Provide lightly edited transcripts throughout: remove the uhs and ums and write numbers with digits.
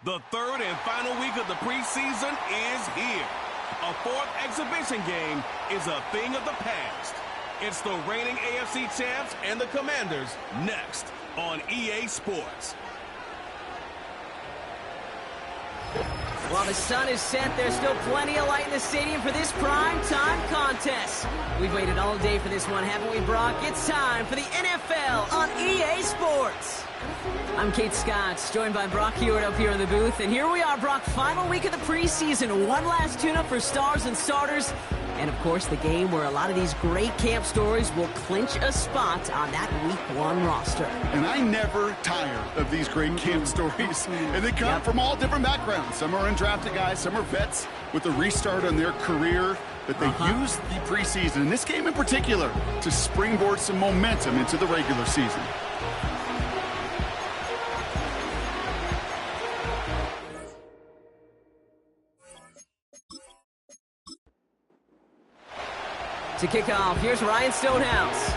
The third and final week of the preseason is here. A fourth exhibition game is a thing of the past. It's the reigning AFC champs and the Commanders next on EA Sports. While the sun is set, there's still plenty of light in the stadium for this prime-time contest. We've waited all day for this one, haven't we, Brock? It's time for the NFL on EA Sports. I'm Kate Scott, joined by Brock Hewitt up here in the booth. And here we are, Brock, final week of the preseason. One last tune-up for stars and starters. And, of course, the game where a lot of these great camp stories will clinch a spot on that Week 1 roster. And I never tire of these great camp stories. And they come from all different backgrounds. Some are undrafted guys, some are vets with a restart on their career. But they use the preseason, in this game in particular, to springboard some momentum into the regular season. To kick off, here's Ryan Stonehouse.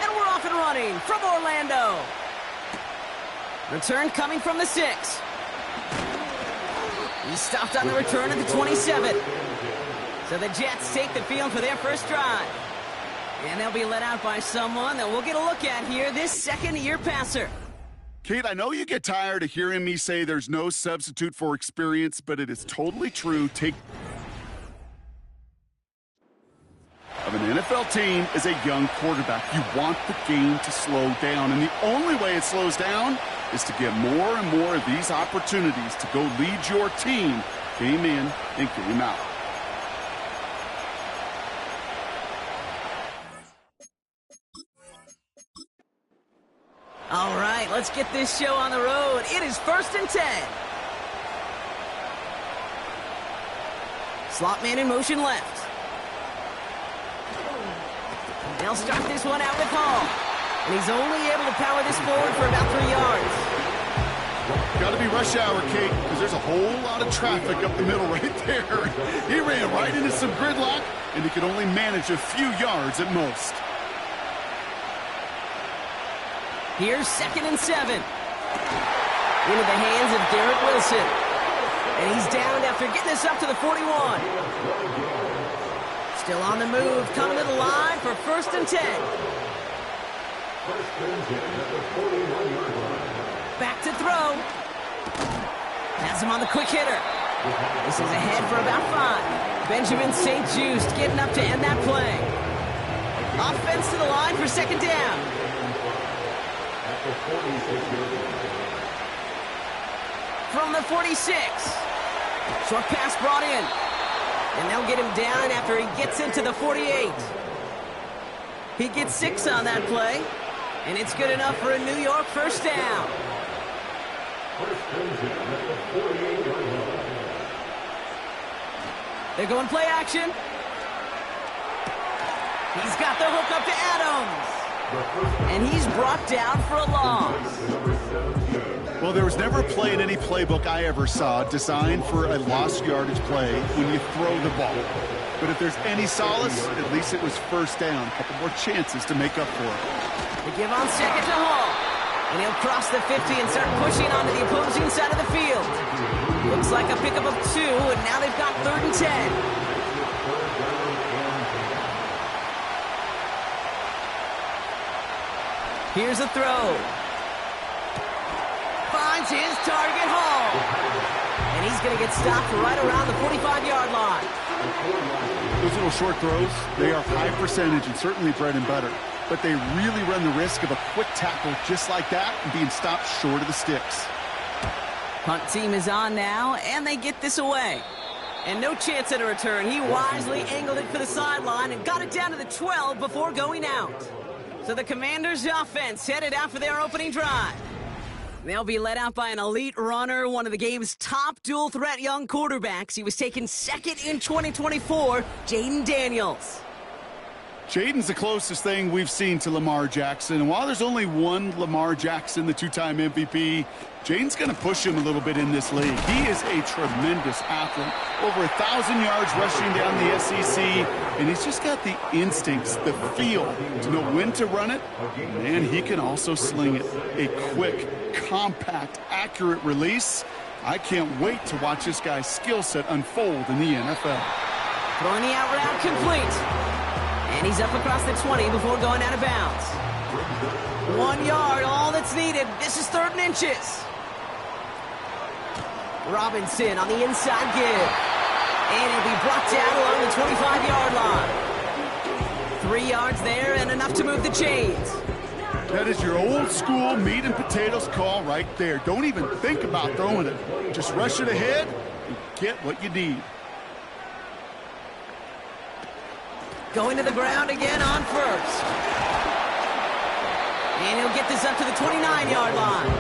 And we're off and running from Orlando. Return coming from the 6. He stopped on the return at the 27. So the Jets take the field for their first drive. And they'll be led out by someone that we'll get a look at here, this second-year passer. Kate, I know you get tired of hearing me say there's no substitute for experience, but it is totally true. Of an NFL team is a young quarterback. You want the game to slow down, and the only way it slows down is to get more and more of these opportunities to go lead your team game in and game out. All right, let's get this show on the road. It is 1st and 10. Slot man in motion left. They'll start this one out with Hall. And he's only able to power this forward for about 3 yards. Got to be rush hour, Kate, because there's a whole lot of traffic up the middle right there. He ran right into some gridlock, and he could only manage a few yards at most. Here's 2nd and 7. Into the hands of Garrett Wilson. And he's down after getting this up to the 41. Still on the move, coming to the line for 1st and 10. Back to throw. Has him on the quick hitter. This is ahead for about 5. Benjamin St. Just getting up to end that play. Offense to the line for 2nd down. From the 46. Short pass brought in. And they'll get him down after he gets into the 48. He gets 6 on that play. And it's good enough for a New York first down. They're going play action. He's got the hook up to Adams. And he's brought down for a loss. Well, there was never a play in any playbook I ever saw designed for a lost yardage play when you throw the ball. But if there's any solace, at least it was first down. A couple more chances to make up for it. They give on 2nd to Hall. And he'll cross the 50 and start pushing onto the opposing side of the field. Looks like a pickup of 2, and now they've got 3rd and 10. Here's a throw. Finds his target, Hall. And he's going to get stopped right around the 45-yard line. Those little short throws, they are high percentage and certainly bread and butter. But they really run the risk of a quick tackle just like that and being stopped short of the sticks. Punt team is on now, and they get this away. And no chance at a return. He wisely angled it for the sideline and got it down to the 12 before going out. So the Commanders' offense headed out for their opening drive. They'll be led out by an elite runner, one of the game's top dual-threat young quarterbacks. He was taken second in 2024, Jayden Daniels. Jaden's the closest thing we've seen to Lamar Jackson. And while there's only one Lamar Jackson, the two-time MVP, Jaden's going to push him a little bit in this league. He is a tremendous athlete. Over 1,000 yards rushing down the SEC. And he's just got the instincts, the feel to know when to run it. And he can also sling it. A quick, compact, accurate release. I can't wait to watch this guy's skill set unfold in the NFL. Throwing the out route complete. And he's up across the 20 before going out of bounds. 1 yard, all that's needed. This is 3rd and inches. Robinson on the inside give. And he'll be brought down along the 25-yard line. 3 yards there and enough to move the chains. That is your old school meat and potatoes call right there. Don't even think about throwing it. Just rush it ahead and get what you need. Going to the ground again on first. And he'll get this up to the 29-yard line.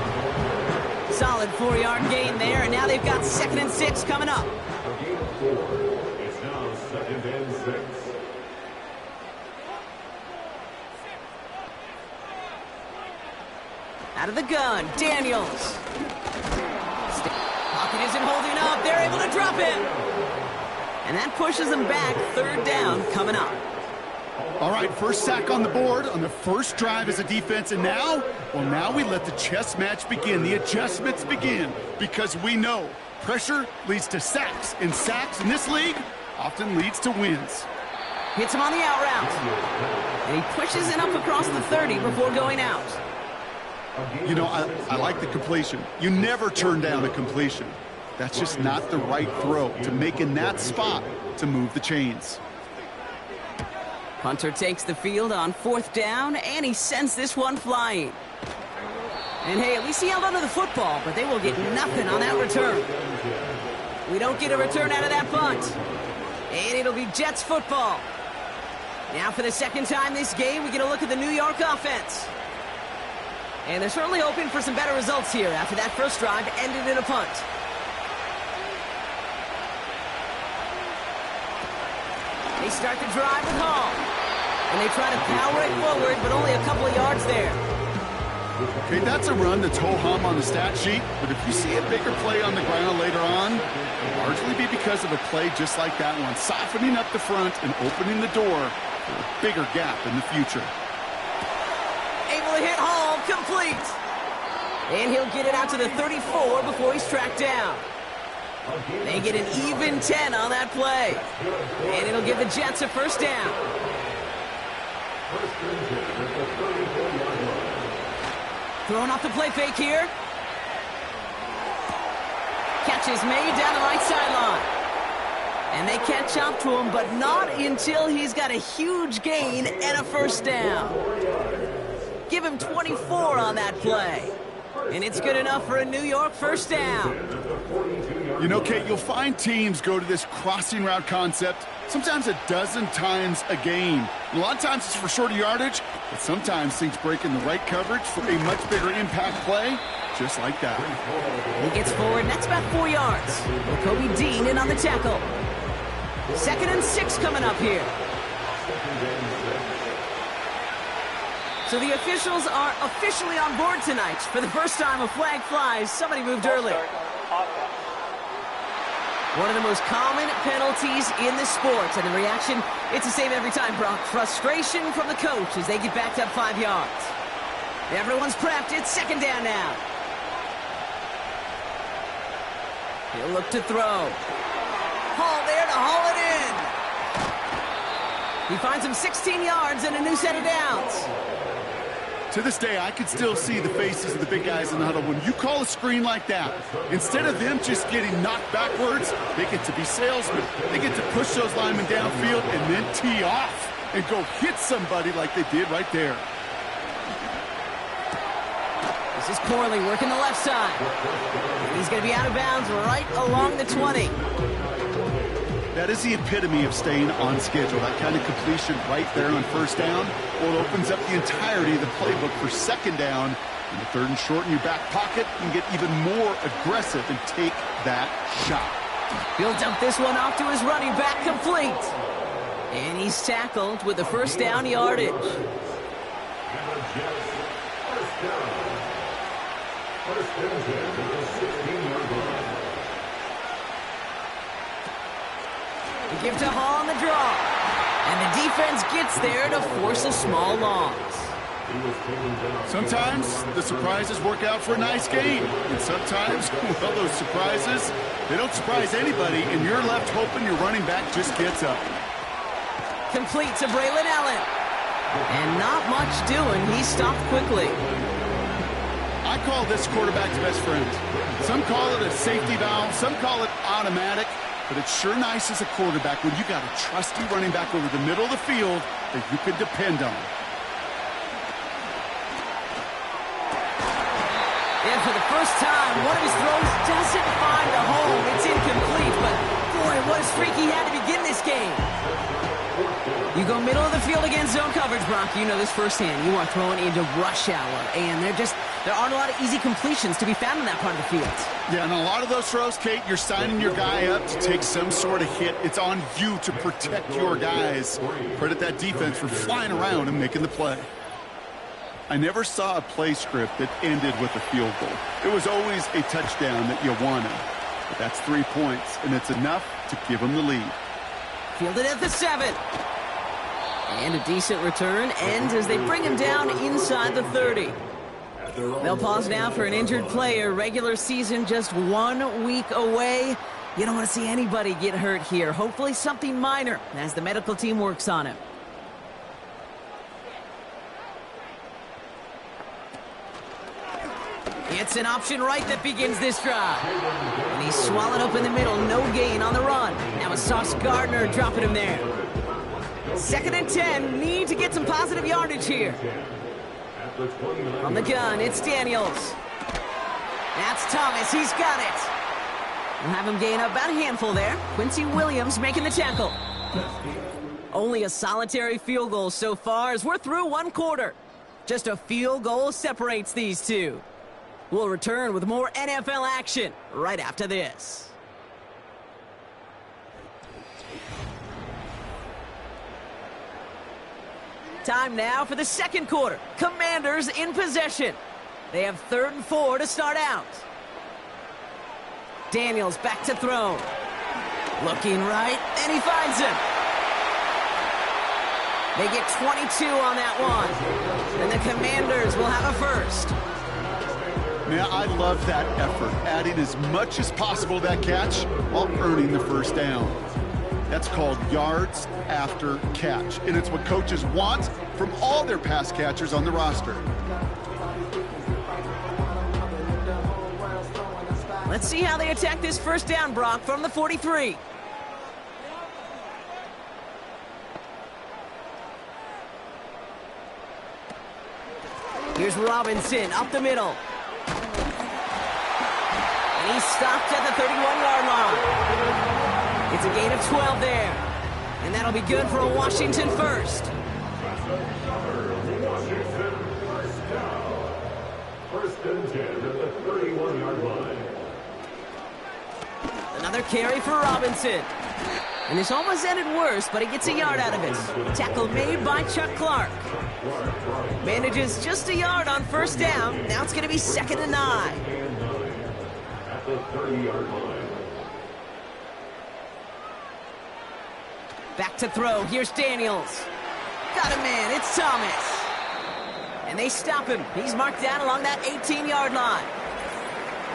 Solid 4-yard gain there, and now they've got 2nd and 6 coming up. It's now 2nd and 6. Out of the gun, Daniels. Pocket isn't holding up. They're able to drop it. And that pushes them back. 3rd down coming up. All right, first sack on the board on the first drive as a defense. And now, well, now we let the chess match begin. The adjustments begin because we know pressure leads to sacks. And sacks in this league often leads to wins. Hits him on the out route. And he pushes it up across the 30 before going out. You know, I like the completion. You never turn down a completion. That's just not the right throw to make in that spot to move the chains. Hunter takes the field on 4th down, and he sends this one flying. And hey, at least he held onto the football, but they will get nothing on that return. We don't get a return out of that punt. And it'll be Jets football. Now for the 2nd time this game, we get a look at the New York offense. And they're certainly hoping for some better results here after that first drive ended in a punt. They start the drive with Hall. And they try to power it forward, but only a couple of yards there. Okay, that's a run that's ho-hum on the stat sheet, but if you see a bigger play on the ground later on, it'll largely be because of a play just like that one, softening up the front and opening the door for a bigger gap in the future. Able to hit Hall, complete. And he'll get it out to the 34 before he's tracked down. They get an even 10 on that play. And it'll give the Jets a first down. Throwing off the play fake here. Catch is made down the right sideline. And they catch up to him, but not until he's got a huge gain and a first down. Give him 24 on that play. And it's good enough for a New York first down. You know, Kate, you'll find teams go to this crossing route concept sometimes a dozen times a game. A lot of times it's for shorter yardage, but sometimes things break in the right coverage for a much bigger impact play, just like that. He gets forward, and that's about 4 yards. Kobe Dean in on the tackle. 2nd and 6 coming up here. So the officials are officially on board tonight. For the first time, a flag flies. Somebody moved early. One of the most common penalties in the sport. And the reaction, it's the same every time, Brock. Frustration from the coach as they get backed up 5 yards. Everyone's prepped. It's 2nd down now. He'll look to throw. Hall there to haul it in. He finds him 16 yards and a new set of downs. To this day, I can still see the faces of the big guys in the huddle. When you call a screen like that, instead of them just getting knocked backwards, they get to be salesmen. They get to push those linemen downfield and then tee off and go hit somebody like they did right there. This is Corley working the left side. He's going to be out of bounds right along the 20. That is the epitome of staying on schedule. That kind of completion right there on first down. Well, it opens up the entirety of the playbook for second down. In the third and short in your back pocket, you can get even more aggressive and take that shot. He'll dump this one off to his running back, complete. And he's tackled with the first down yardage. And the Jets, first down. First and 10 at the 16-yard line. They give to Hall on the draw. And the defense gets there to force a small loss. Sometimes the surprises work out for a nice game. And sometimes, well, those surprises, they don't surprise anybody, and you're left hoping your running back just gets up. Complete to Braylon Allen. And not much doing. He stopped quickly. I call this quarterback's best friend. Some call it a safety valve. Some call it automatic. But it's sure nice as a quarterback when you got a trusty running back over the middle of the field that you can depend on. And for the first time, one of his throws doesn't find a home. It's incomplete, but boy, what a streak he had to begin this game. You go middle of the field against zone coverage, Brock. You know this firsthand. You are throwing into rush hour, and there aren't a lot of easy completions to be found in that part of the field. Yeah, and a lot of those throws, Kate, you're signing your guy up to take some sort of hit. It's on you to protect your guys. Credit that defense for flying around and making the play. I never saw a play script that ended with a field goal. It was always a touchdown that you wanted. But that's 3 points, and it's enough to give them the lead. Fielded at the 7. And a decent return ends as they bring him down inside the 30. They'll pause now for an injured player. Regular season just 1 week away. You don't want to see anybody get hurt here. Hopefully something minor as the medical team works on him. It's an option right that begins this drive. And he's swallowed up in the middle. No gain on the run. Now it's Sauce Gardner dropping him there. 2nd and 10. Need to get some positive yardage here. On the gun, it's Daniels. That's Thomas. He's got it. We'll have him gain up about a handful there. Quincy Williams making the tackle. Only a solitary field goal so far as we're through 1 quarter. Just a field goal separates these two. We'll return with more NFL action right after this. Time now for the 2nd quarter. Commanders in possession. They have 3rd and 4 to start out. Daniels back to throw. Looking right, and he finds him. They get 22 on that one. And the Commanders will have a first. Man, I love that effort, adding as much as possible to that catch while earning the first down. That's called yards after catch, and it's what coaches want from all their pass catchers on the roster. Let's see how they attack this first down, Brock, from the 43. Here's Robinson up the middle. And he's stopped at the 31-yard line. It's a gain of 12 there. And that'll be good for a Washington first. First and 10 at the 31-yard line. Another carry for Robinson. And this almost ended worse, but he gets a yard out of it. Tackle made by Chuck Clark. Manages just a yard on first down. Now it's going to be 2nd and 9. At the 30-yard line. Back to throw. Here's Daniels. Got a man. It's Thomas. And they stop him. He's marked down along that 18-yard line.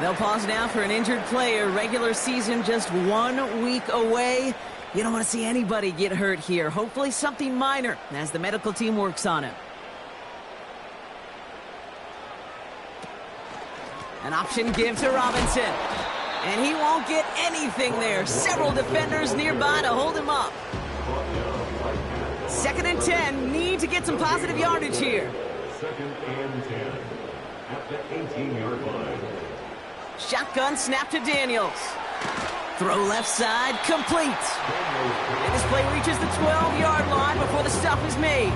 They'll pause now for an injured player. Regular season just 1 week away. You don't want to see anybody get hurt here. Hopefully something minor as the medical team works on him. An option give to Robinson. And he won't get anything there. Several defenders nearby to hold him up. 2nd and 10. Need to get some positive yardage here. 2nd and 10 at the 18-yard line. Shotgun snap to Daniels. Throw left side, complete. And this play reaches the 12-yard line before the stop is made.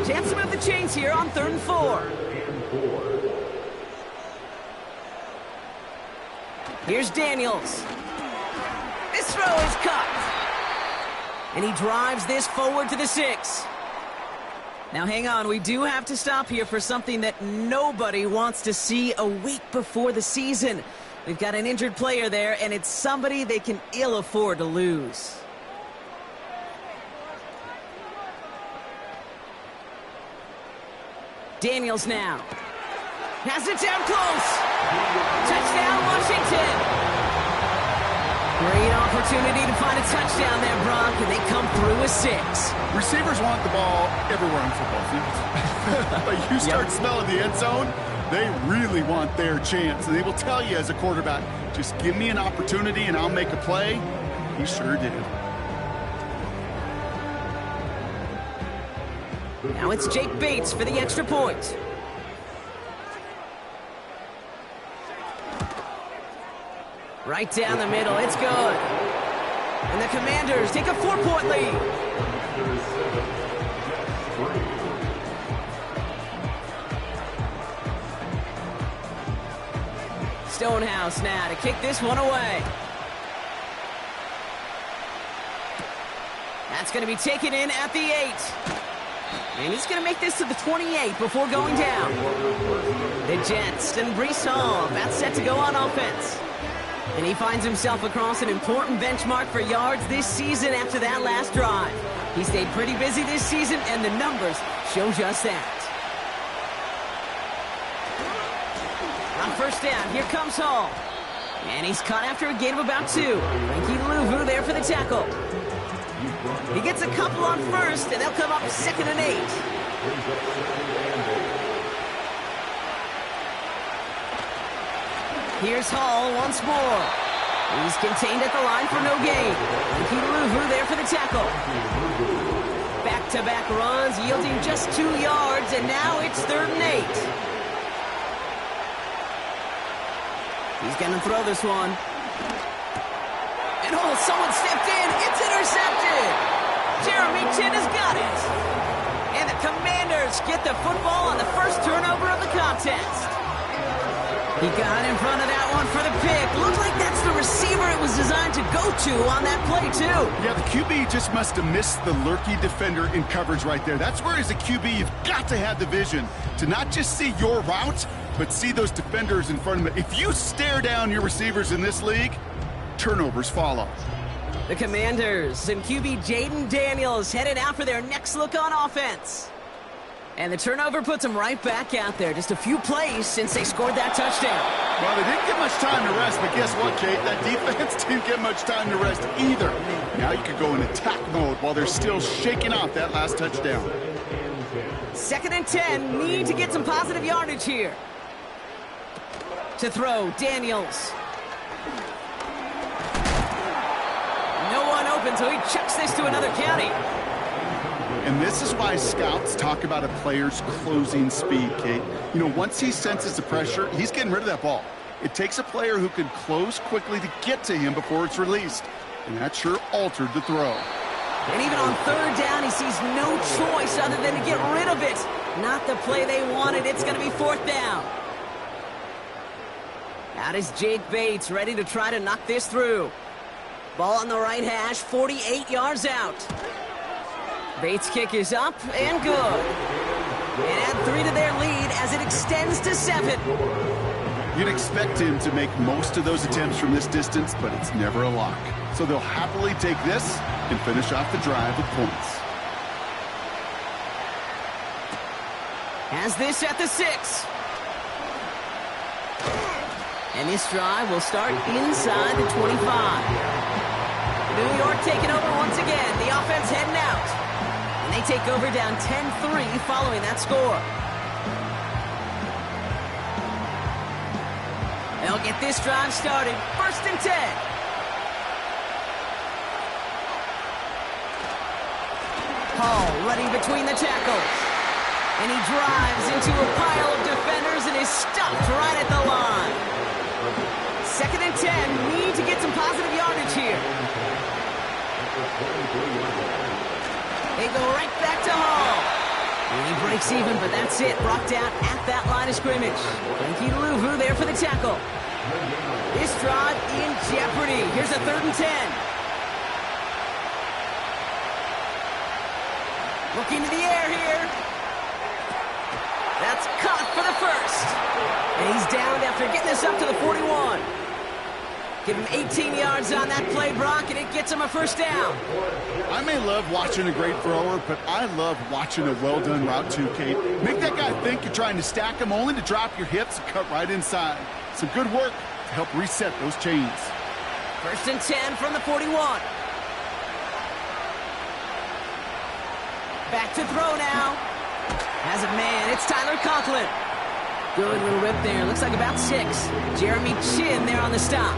Chance to move the chains here on 3rd and 4. Here's Daniels. This throw is cut. And he drives this forward to the 6. Now hang on, we do have to stop here for something that nobody wants to see a week before the season. We've got an injured player there, and it's somebody they can ill afford to lose. Daniels now. Has it down close. Touchdown, Washington. Great opportunity to find a touchdown there, Brock, and they come through with 6. Receivers want the ball everywhere on football fields. But you start smelling the end zone, they really want their chance. And they will tell you as a quarterback, just give me an opportunity and I'll make a play. He sure did. Now it's Jake Bates for the extra point. Right down the middle, it's good. And the Commanders take a 4-point lead. Stonehouse now to kick this one away. That's going to be taken in at the 8. And he's going to make this to the 28 before going down. The Jets and Breece Hall, that's set to go on offense. And he finds himself across an important benchmark for yards this season after that last drive. He stayed pretty busy this season, and the numbers show just that. On first down, here comes Hall. And he's caught after a gain of about 2. Frankie Louvu there for the tackle. He gets a couple on first, and they'll come up 2nd and 8. Here's Hall once more. He's contained at the line for no gain. Frankie Louvu there for the tackle. Back-to-back runs yielding just 2 yards, and now it's 3rd and 8. He's going to throw this one. And oh, someone stepped in. It's intercepted. Jeremy Chin has got it. And the Commanders get the football on the first turnover of the contest. He got in front of that one for the pick. Looks like that's the receiver it was designed to go to on that play, too. Yeah, the QB just must have missed the lurky defender in coverage right there. That's where, as a QB, you've got to have the vision to not just see your route, but see those defenders in front of it. If you stare down your receivers in this league, turnovers follow. The Commanders and QB Jaden Daniels headed out for their next look on offense. And the turnover puts them right back out there. Just a few plays since they scored that touchdown. Well, they didn't get much time to rest, but guess what, Kate? That defense didn't get much time to rest either. Now you could go in attack mode while they're still shaking off that last touchdown. 2nd and 10, need to get some positive yardage here. To throw, Daniels. No one open, so he chucks this to another county. And this is why scouts talk about a player's closing speed, Kate. You know, once he senses the pressure, he's getting rid of that ball. It takes a player who can close quickly to get to him before it's released. And that sure altered the throw. And even on 3rd down, he sees no choice other than to get rid of it. Not the play they wanted. It's going to be 4th down. Out is Jake Bates, ready to try to knock this through. Ball on the right hash, 48 yards out. Bates' kick is up and good. And add 3 to their lead as it extends to 7. You'd expect him to make most of those attempts from this distance, but it's never a lock. So they'll happily take this and finish off the drive with points. Has this at the 6. And this drive will start inside the 25. New York taking over once again. The offense heading out. And they take over down 10-3 following that score. They'll get this drive started. 1st and 10. Hall running between the tackles. And he drives into a pile of defenders and is stopped right at the line. 2nd and 10. Need to get some positive yardage here. They go right back to Hall. And he breaks even, but that's it. Brought down at that line of scrimmage. Frankie Louvu there for the tackle. This drive in jeopardy. Here's a 3rd and 10. Looking to the air here. That's caught for the first. And he's down after getting this up to the 41. Give him 18 yards on that play, Brock, and it gets him a 1st down. I may love watching a great thrower, but I love watching a well-done route too, Kate. Make that guy think you're trying to stack him only to drop your hips and cut right inside. Some good work to help reset those chains. 1st and 10 from the 41. Back to throw now. Has it man, it's Tyler Conklin. Good little rip there, looks like about 6. Jeremy Chin there on the stop.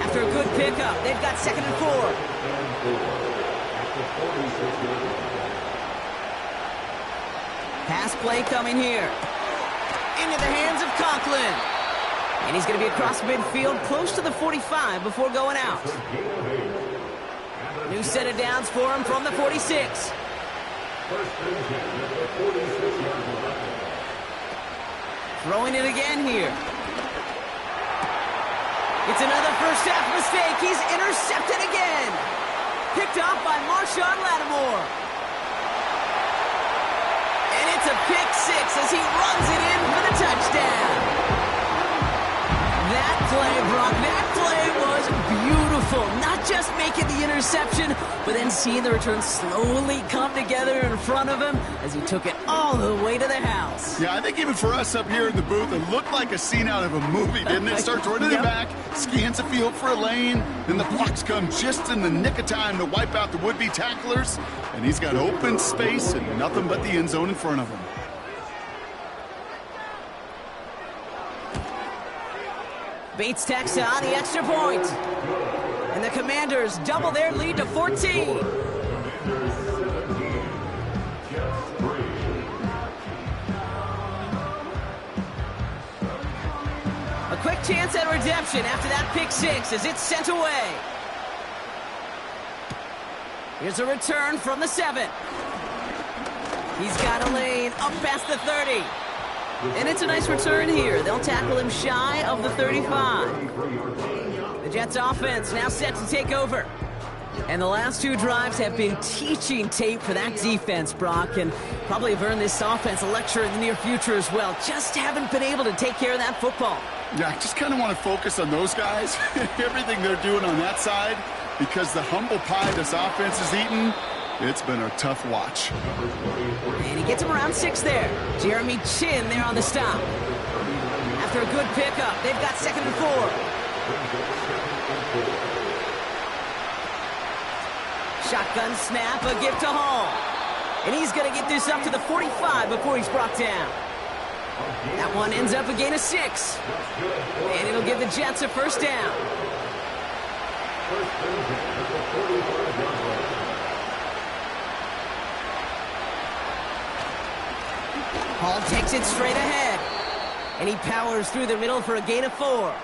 After a good pickup, they've got 2nd and 4. Pass play coming here. Into the hands of Conklin. And he's going to be across midfield, close to the 45 before going out. New set of downs for him from the 46. Throwing it again here. It's another first half mistake. He's intercepted again. Picked off by Marshawn Lattimore. And it's a pick 6 as he runs it in for the touchdown. That play, Brock, that play was beautiful. Not just making the interception, but then seeing the return slowly come together in front of him as he took it all the way to the house. Yeah, I think even for us up here in the booth, it looked like a scene out of a movie, didn't it? Starts running it back, scans the field for a lane, then the blocks come just in the nick of time to wipe out the would-be tacklers, and he's got open space and nothing but the end zone in front of him. Bates tacks on the extra point. And the Commanders double their lead to 14. A quick chance at redemption after that pick 6 as it's sent away. Here's a return from the 7. He's got a lane up past the 30. And it's a nice return here. They'll tackle him shy of the 35. The Jets offense now set to take over. And the last 2 drives have been teaching tape for that defense, Brock, and probably have earned this offense a lecture in the near future as well. Just haven't been able to take care of that football. Yeah, I just kind of want to focus on those guys, everything they're doing on that side, because the humble pie this offense is eating, it's been a tough watch. And he gets him around 6 there. Jeremy Chin there on the stop. After a good pickup, they've got 2nd and 4. Shotgun snap, a gift to Hall. And he's going to get this up to the 45 before he's brought down. That one ends up a gain of 6. And it'll give the Jets a 1st down. Hall takes it straight ahead. And he powers through the middle for a gain of 4.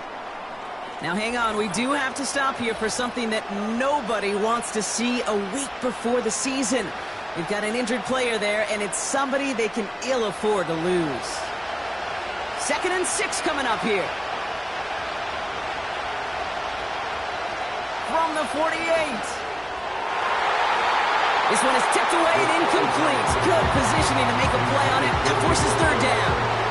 Now hang on, we do have to stop here for something that nobody wants to see a week before the season. We've got an injured player there, and it's somebody they can ill afford to lose. 2nd and 6 coming up here. From the 48. This one is tipped away and incomplete. Good positioning to make a play on it. That forces 3rd down.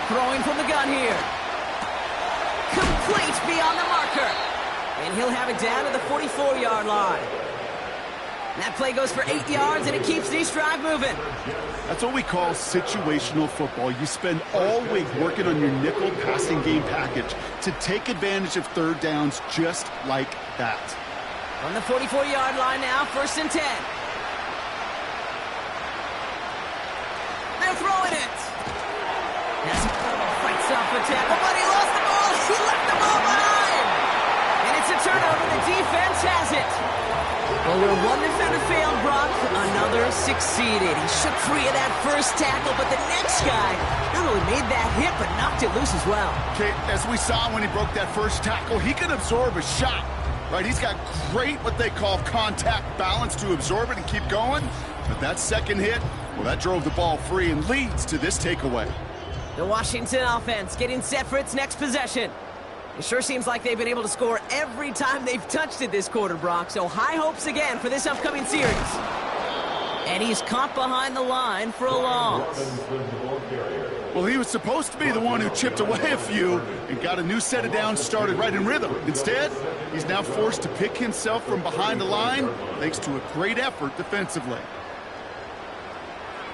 Throwing from the gun here. Complete beyond the marker. And he'll have it down to the 44-yard line. And that play goes for 8 yards, and it keeps this drive moving. That's what we call situational football. You spend all week working on your nickel passing game package to take advantage of 3rd downs just like that. On the 44-yard line now, 1st and 10. They're throwing it. Fights off the tackle, but he lost the ball. He left the ball behind. And it's a turnover. The defense has it. Well, where one defender failed, Brock, another succeeded. He shook free of that first tackle, but the next guy not only made that hit, but knocked it loose as well. Okay, as we saw when he broke that first tackle, he can absorb a shot, right? He's got great, what they call contact balance to absorb it and keep going. But that second hit, well, that drove the ball free and leads to this takeaway. The Washington offense getting set for its next possession. It sure seems like they've been able to score every time they've touched it this quarter, Brock. So high hopes again for this upcoming series. And he's caught behind the line for a loss. Well, he was supposed to be the one who chipped away a few and got a new set of downs started right in rhythm. Instead, he's now forced to pick himself from behind the line thanks to a great effort defensively.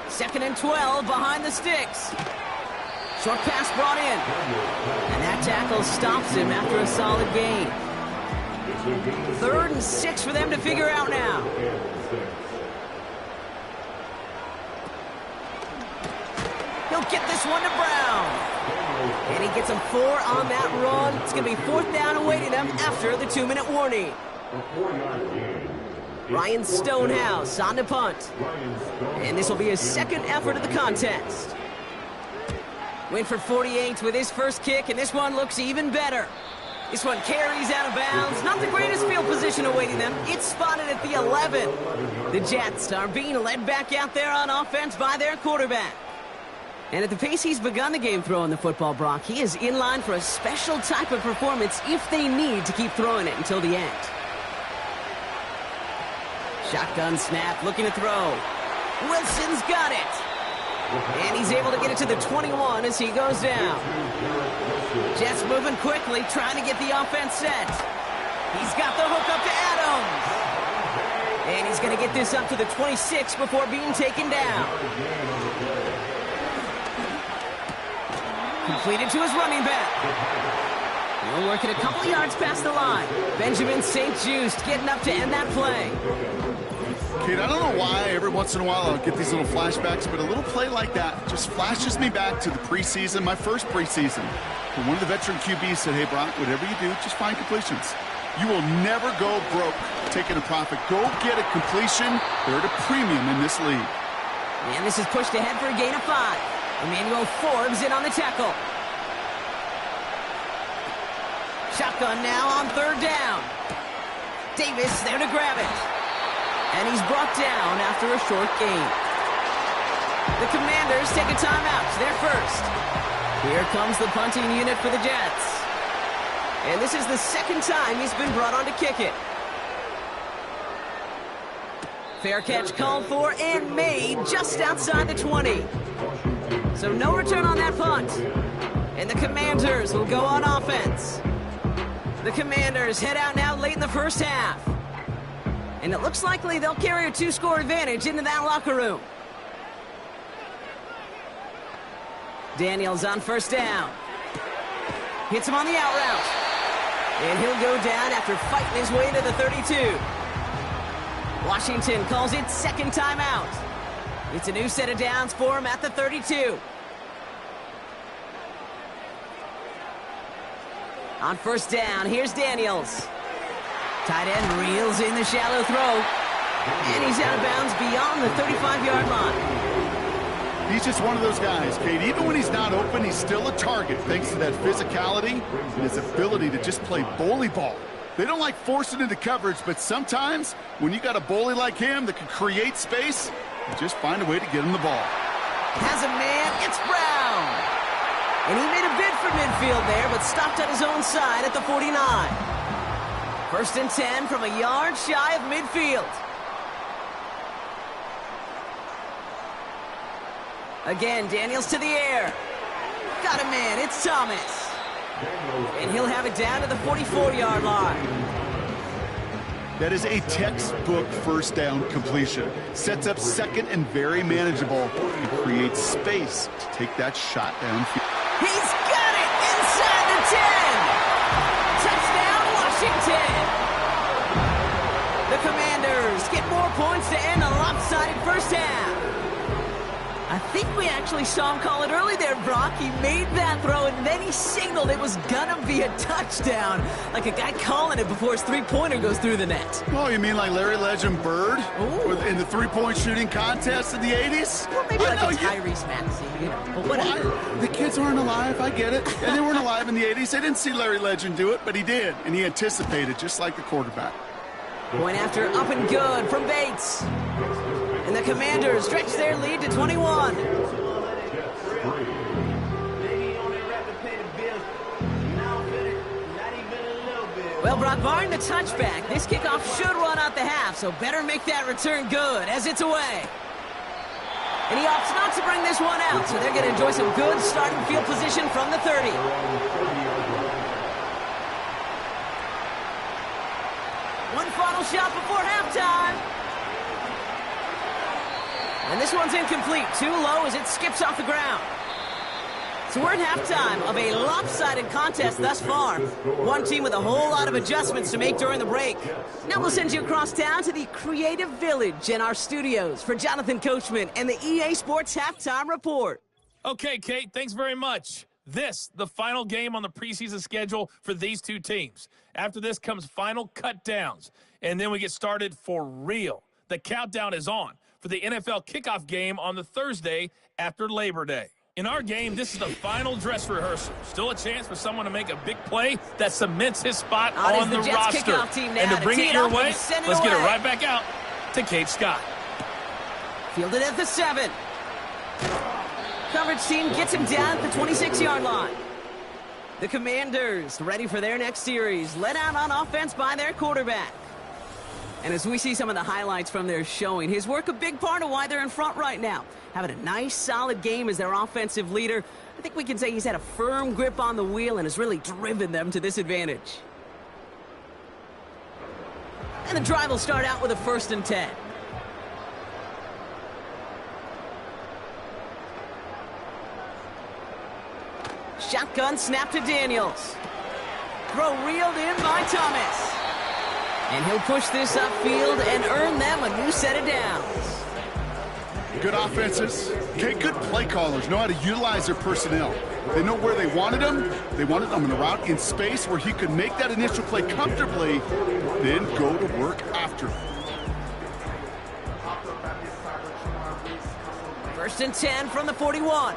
2nd and 12 behind the sticks. Short pass brought in. And that tackle stops him after a solid gain. 3rd and 6 for them to figure out now. He'll get this one to Brown. And he gets him 4 on that run. It's going to be 4th down awaiting him after the 2-minute warning. Ryan Stonehouse on the punt. And this will be his 2nd effort of the contest. Went for 48 with his first kick, and this one looks even better. This one carries out of bounds. Not the greatest field position awaiting them. It's spotted at the 11. The Jets are being led back out there on offense by their quarterback. And at the pace he's begun the game throwing the football, Brock, he is in line for a special type of performance if they need to keep throwing it until the end. Shotgun snap, looking to throw. Wilson's got it. And he's able to get it to the 21 as he goes down. Jets moving quickly, trying to get the offense set. He's got the hook up to Adams. And he's going to get this up to the 26 before being taken down. Completed to his running back. He'll work it a couple of yards past the line. Benjamin St. Just getting up to end that play. Kid, I don't know why every once in a while I'll get these little flashbacks, but a little play like that just flashes me back to the preseason, my first preseason. And one of the veteran QBs said, hey, Brock, whatever you do, just find completions. You will never go broke taking a profit. Go get a completion. They're at a premium in this league. And this is pushed ahead for a gain of 5. Emmanuel Forbes in on the tackle. Shotgun now on 3rd down. Davis there to grab it. And he's brought down after a short gain. The Commanders take a timeout. They're first. Here comes the punting unit for the Jets. And this is the 2nd time he's been brought on to kick it. Fair catch called for and made just outside the 20. So no return on that punt. And the Commanders will go on offense. The Commanders head out now late in the first half. And it looks likely they'll carry a 2-score advantage into that locker room. Daniels on 1st down. Hits him on the out route. And he'll go down after fighting his way to the 32. Washington calls it 2nd timeout. It's a new set of downs for him at the 32. On 1st down, here's Daniels. Tight end reels in the shallow throw. And he's out of bounds beyond the 35-yard line. He's just one of those guys, Kate. Even when he's not open, he's still a target thanks to that physicality and his ability to just play bully ball. They don't like forcing into coverage, but sometimes when you got a bully like him that can create space, you just find a way to get him the ball. Has a man, it's Brown. And he made a bid for midfield there, but stopped on his own side at the 49. 1st and 10 from a yard shy of midfield. Again, Daniels to the air. Got a man, it's Thomas. And he'll have it down to the 44-yard line. That is a textbook 1st down completion. Sets up 2nd and very manageable and creates space to take that shot downfield. He's got it inside the 10. Touchdown, Washington. The Commanders get more points to end a lopsided first half. I think we actually saw him call it early there, Brock. He made that throw, and then he signaled it was gonna be a touchdown. Like a guy calling it before his three-pointer goes through the net. Oh, you mean like Larry Legend Bird in the three-point shooting contest in the 80s? Well, maybe like a Tyrese Maxey, you know, but whatever. Well, the kids aren't alive, I get it. And they weren't alive in the 80s. They didn't see Larry Legend do it, but he did, and he anticipated, just like the quarterback. Point after up and good from Bates. And the Commanders stretch their lead to 21. Well, Brock, barring the touchback, this kickoff should run out the half, so better make that return good as it's away. And he opts not to bring this one out, so they're going to enjoy some good starting field position from the 30. One final shot before halftime. And this one's incomplete. Too low as it skips off the ground. So we're at halftime of a lopsided contest thus far. One team with a whole lot of adjustments to make during the break. Now we'll send you across town to the Creative Village in our studios for Jonathan Coachman and the EA Sports Halftime Report. Okay, Kate, thanks very much. This, the final game on the preseason schedule for these two teams. After this comes final cut downs, and then we get started for real. The countdown is on for the NFL kickoff game on the Thursday after Labor Day. In our game, this is the final dress rehearsal. Still a chance for someone to make a big play that cements his spot on the roster. And to bring it your way, let's get it right back out to Kate Scott. Fielded at the 7. Coverage team gets him down at the 26-yard line. The Commanders ready for their next series, led out on offense by their quarterback. And as we see some of the highlights from their showing, his work a big part of why they're in front right now. Having a nice, solid game as their offensive leader. I think we can say he's had a firm grip on the wheel and has really driven them to this advantage. And the drive will start out with a 1st and 10. Shotgun snap to Daniels. Throw reeled in by Thomas. And he'll push this upfield and earn them a new set of downs. Good offenses. Okay, good play callers know how to utilize their personnel. They know where they wanted them. They wanted them in a route in space where he could make that initial play comfortably, then go to work after. 1st and 10 from the 41.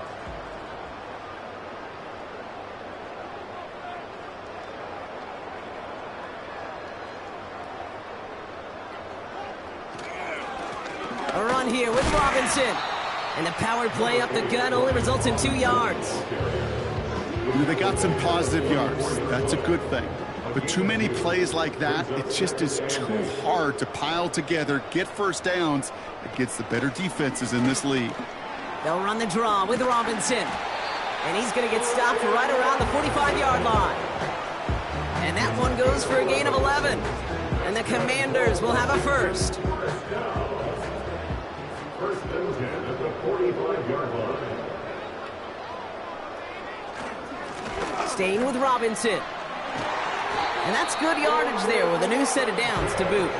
A run here with Robinson. And the power play up the gut only results in 2 yards. They got some positive yards. That's a good thing. But too many plays like that, it just is too hard to pile together, get first downs against the better defenses in this league. They'll run the draw with Robinson. And he's going to get stopped right around the 45-yard line. And that one goes for a gain of 11. And the Commanders will have a first. 1st and 10 at the 45-yard line. Staying with Robinson. And that's good yardage there with a new set of downs to boot.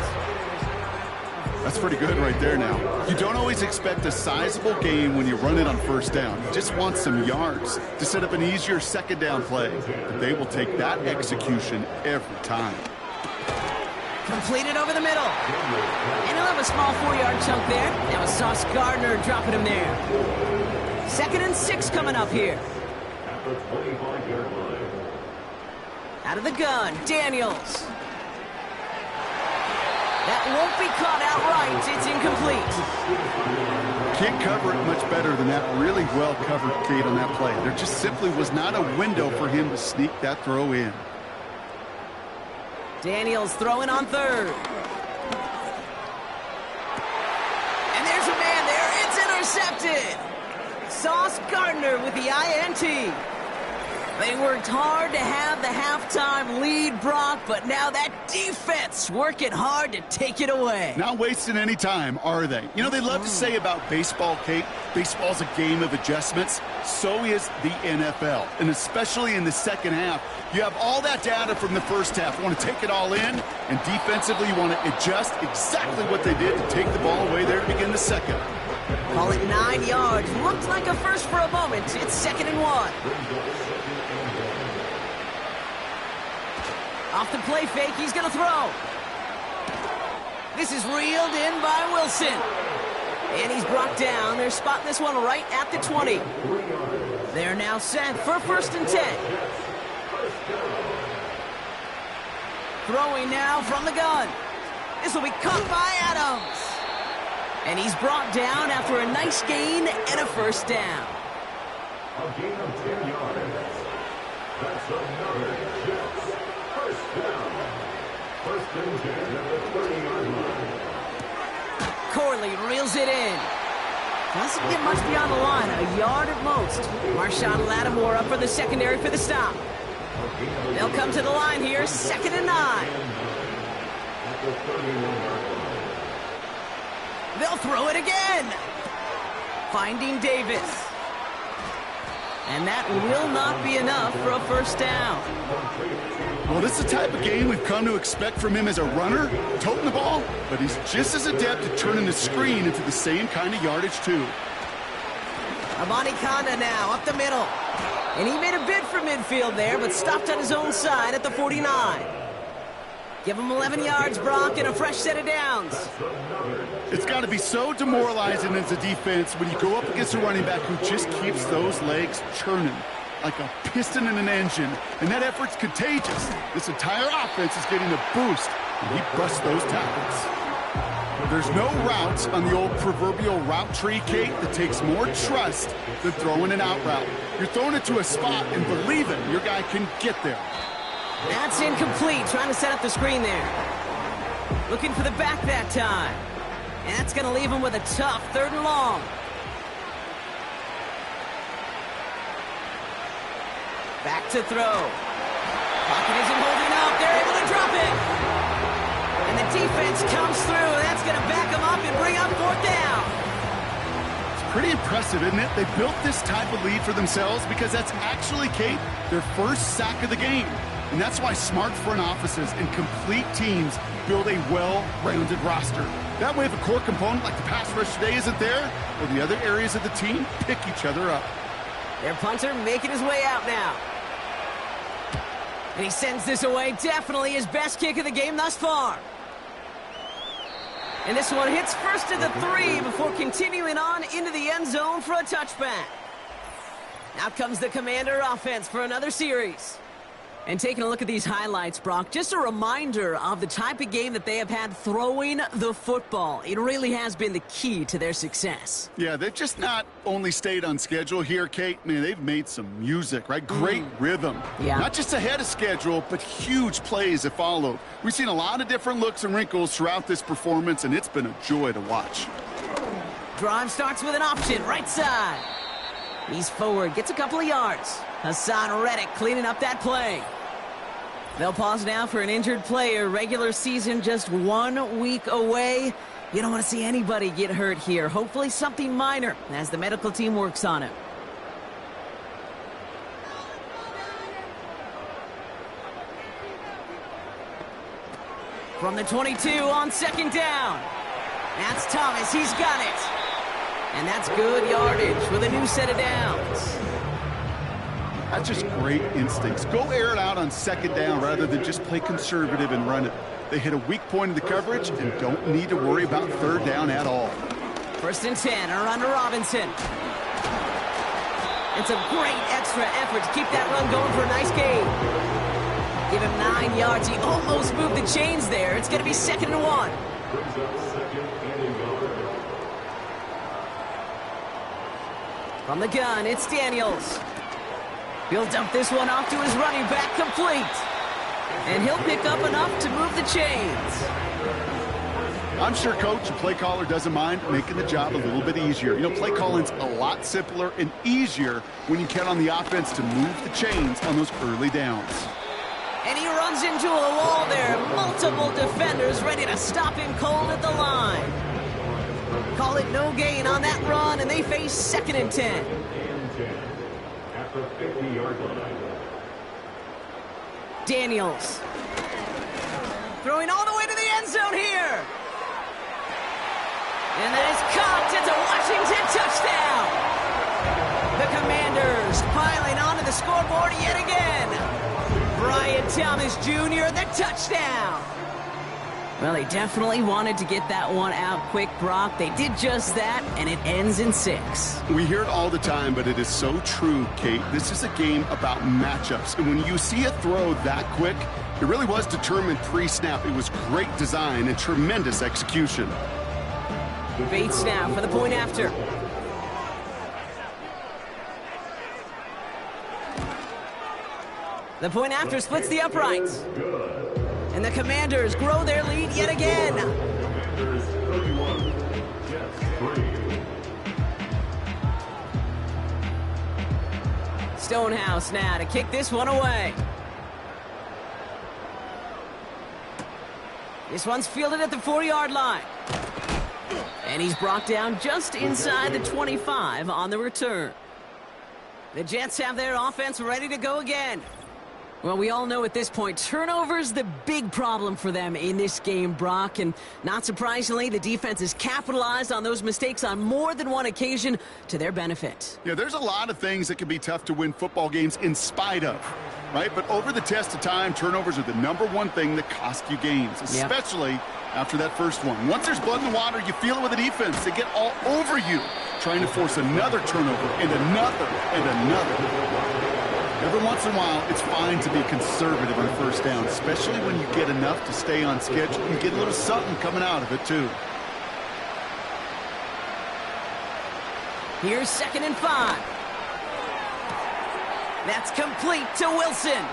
That's pretty good right there now. You don't always expect a sizable gain when you run it on 1st down. You just want some yards to set up an easier 2nd down play. But they will take that execution every time. Completed over the middle. And he'll have a small 4-yard chunk there. That was Sauce Gardner dropping him there. 2nd and 6 coming up here. At the 25-yard line. Out of the gun, Daniels. That won't be caught outright. It's incomplete. Can't cover it much better than that really well covered Kate on that play. There just simply was not a window for him to sneak that throw in. Daniels throwing on 3rd. And there's a man there. It's intercepted. Sauce Gardner with the INT. They worked hard to have the halftime lead, Brock, but now that defense working hard to take it away. Not wasting any time, are they? You know, they love to say about baseball, Kate, baseball's a game of adjustments. So is the NFL, and especially in the 2nd half. You have all that data from the 1st half. You want to take it all in, and defensively you want to adjust exactly what they did to take the ball away there to begin the 2nd. Call it 9 yards. Looked like a first for a moment. It's 2nd and 1. Off the play fake, he's going to throw. This is reeled in by Wilson. And he's brought down. They're spotting this one right at the 20. They're now set for 1st and 10. Throwing now from the gun. This will be caught by Adams. And he's brought down after a nice gain and a 1st down. A gain of 10 yards. That's another Jets. 1st down. 1st and 10 at the 30-yard line. Corley reels it in. Doesn't get much beyond the line, a yard at most. Marshawn Lattimore up for the secondary for the stop. They'll come to the line here, 2nd and 9. They'll throw it again. Finding Davis. And that will not be enough for a 1st down. Well, this is the type of game we've come to expect from him as a runner, toting the ball, but he's just as adept at turning the screen into the same kind of yardage, too. Amani Kanda now up the middle. And he made a bid for midfield there, but stopped on his own side at the 49. Give him 11 yards, Brock, and a fresh set of downs. It's got to be so demoralizing as a defense when you go up against a running back who just keeps those legs churning like a piston in an engine, and that effort's contagious. This entire offense is getting a boost, and he busts those tackles. There's no routes on the old proverbial route tree, Kate, that takes more trust than throwing an out route. You're throwing it to a spot and believing your guy can get there. That's incomplete, trying to set up the screen there. Looking for the back that time. And that's going to leave him with a tough 3rd and long. Back to throw. Pocket isn't holding up. They're able to drop it. And the defense comes through. That's going to back them up and bring up 4th down. It's pretty impressive, isn't it? They built this type of lead for themselves because that's actually, Kate, their 1st sack of the game. And that's why smart front offices and complete teams build a well-rounded roster. That way, if a core component like the pass rush today isn't there, or the other areas of the team pick each other up. Their punter making his way out now. And he sends this away. Definitely his best kick of the game thus far. And this one hits first at the 3 before continuing on into the end zone for a touchback. Out comes the Commander offense for another series. And taking a look at these highlights, Brock, just a reminder of the type of game that they have had throwing the football. It really has been the key to their success. Yeah, they've just not only stayed on schedule here, Kate. Man, they've made some music, right? Great rhythm. Yeah. Not just ahead of schedule, but huge plays have followed. We've seen a lot of different looks and wrinkles throughout this performance, and it's been a joy to watch. Drive starts with an option, right side. He's forward, gets a couple of yards. Hassan Reddick cleaning up that play. They'll pause now for an injured player. Regular season just 1 week away. You don't want to see anybody get hurt here. Hopefully something minor as the medical team works on it. From the 22 on 2nd down. That's Thomas. He's got it. And that's good yardage with a new set of downs. That's just great instincts. Go air it out on 2nd down rather than just play conservative and run it. They hit a weak point in the coverage and don't need to worry about 3rd down at all. 1st and 10, around to Robinson. It's a great extra effort to keep that run going for a nice gain. Give him 9 yards. He almost moved the chains there. It's going to be 2nd and 1. From the gun, it's Daniels. He'll dump this one off to his running back, complete. And he'll pick up enough to move the chains. I'm sure coach and play caller doesn't mind making the job a little bit easier. You know, play calling's a lot simpler and easier when you count on the offense to move the chains on those early downs. And he runs into a wall there. Multiple defenders ready to stop him cold at the line. Call it no gain on that run, and they face 2nd and 10. At the 50-yard line. Daniels. Throwing all the way to the end zone here. And that is caught. It's a Washington touchdown. The Commanders piling onto the scoreboard yet again. Brian Thomas Jr., the touchdown. Well, they definitely wanted to get that one out quick, Brock. They did just that, and it ends in 6. We hear it all the time, but it is so true, Kate. This is a game about matchups. And when you see a throw that quick, it really was determined pre-snap. It was great design and tremendous execution. Bates now for the point after. The point after splits the uprights. And the Commanders grow their lead yet again. Commanders 31, Jets 3. Stonehouse now to kick this one away. This one's fielded at the 4-yard line. And he's brought down just inside the 25 on the return. The Jets have their offense ready to go again. Well, we all know at this point, turnovers the big problem for them in this game, Brock. And not surprisingly, the defense has capitalized on those mistakes on more than one occasion to their benefit. Yeah, there's a lot of things that can be tough to win football games in spite of, right? But over the test of time, turnovers are the #1 thing that cost you games, especially after that first one. Once there's blood in the water, you feel it with the defense. They get all over you, trying to force another turnover and another and another. Every once in a while, it's fine to be conservative on first down, especially when you get enough to stay on schedule and get a little something coming out of it, too. Here's 2nd and 5. That's complete to Wilson.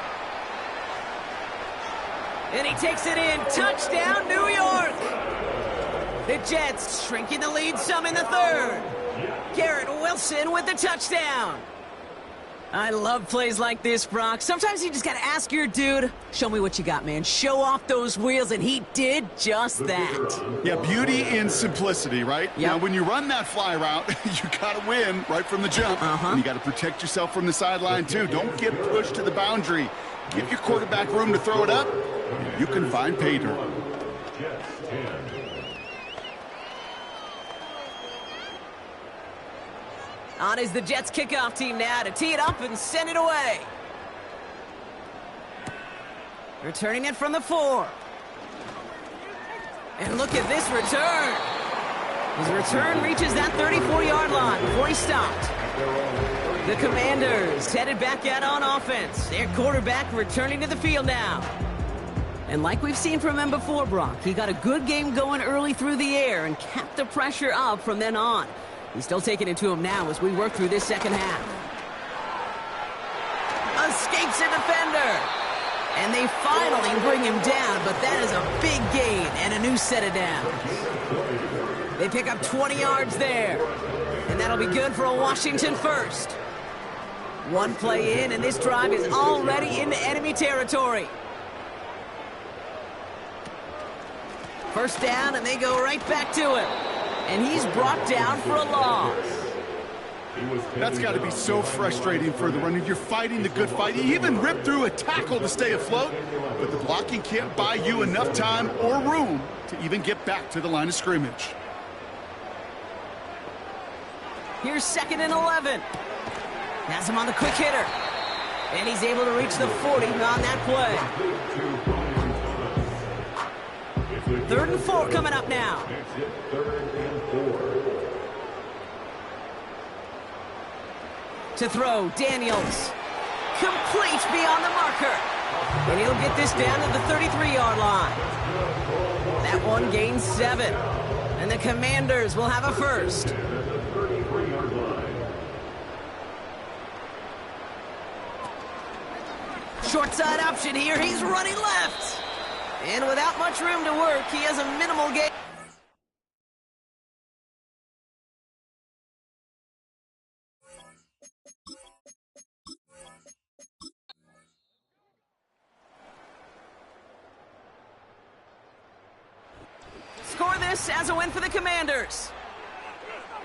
And he takes it in. Touchdown, New York! The Jets shrinking the lead some in the 3rd. Garrett Wilson with the touchdown. I love plays like this, Brock. Sometimes you just got to ask your dude, show me what you got, man. Show off those wheels, and he did just that. Yeah, beauty in simplicity, right? Yep. Now, when you run that fly route, you got to win right from the jump. And you got to protect yourself from the sideline, too. Don't get pushed to the boundary. Give your quarterback room to throw it up, and you can find pay dirt. Jets 10. On is the Jets kickoff team now to tee it up and send it away. Returning it from the 4. And look at this return. His return reaches that 34-yard line before he stopped. The Commanders headed back out on offense. Their quarterback returning to the field now. And like we've seen from him before, Brock, he got a good game going early through the air and kept the pressure up from then on. He's still taking it to him now as we work through this second half. Escapes a defender. And they finally bring him down, but that is a big gain and a new set of downs. They pick up 20 yards there. And that'll be good for a Washington first. One play in, and this drive is already into enemy territory. First down, and they go right back to him. And he's brought down for a loss. That's got to be so frustrating for the runner. You're fighting the good fight. You even rip through a tackle to stay afloat, but the blocking can't buy you enough time or room to even get back to the line of scrimmage. Here's 2nd and 11. Has him on the quick hitter. And he's able to reach the 40 on that play. 3rd and 4 coming up now. 3rd and 4. To throw, Daniels. Complete beyond the marker. And he'll get this down to the 33-yard line. That one gains 7. And the Commanders will have a first. Short side option here. He's running left. And without much room to work, he has a minimal gain. Score this as a win for the Commanders.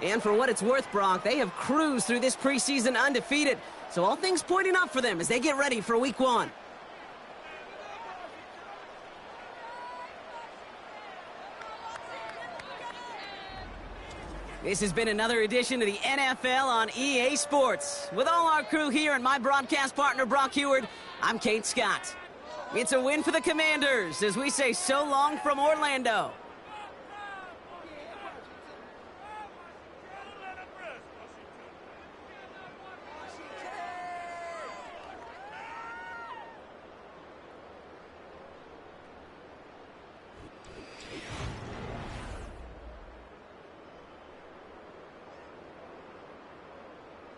And for what it's worth, Brock, they have cruised through this preseason undefeated. So all things pointing up for them as they get ready for Week 1. This has been another edition of the NFL on EA Sports. With all our crew here and my broadcast partner, Brock Heward, I'm Kate Scott. It's a win for the Commanders as we say so long from Orlando.